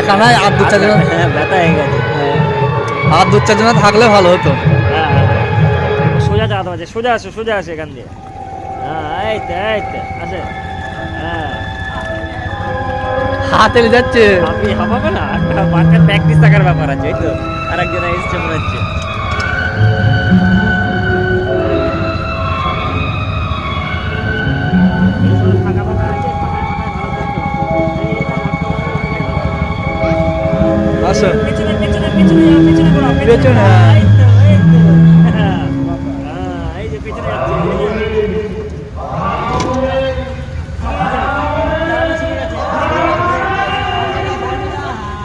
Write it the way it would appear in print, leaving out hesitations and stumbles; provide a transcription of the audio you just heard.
রাখা নাই, আর দু চারজন, হ্যাঁ ব্যথা হয়ে গেছে। আর দু চারজন থাকলে ভালো হতো। হ্যাঁ হ্যাঁ হ্যাঁ। সোজা চালাতে পারছে, সোজা আসো এখান দিয়ে। হ্যাঁ এই তো আসে। হ্যাঁ হাতে যাচ্ছে। হাঁপাবে না, বাচ্চার প্র্যাকটিস থাকার ব্যাপার আছে। এই তো আর একজন এসছে মনে হচ্ছে। ফাঁকা ফাঁকা আছে, ফাঁকায় ফাঁকায় ভালো করতে হবে। এই এটা ধাক্কা মারো, আসো পেছনে পেছনে পেছনে যাও, পেছনে ঘোরাও, পেছনে, ঘোরাও। হ্যাঁ। এই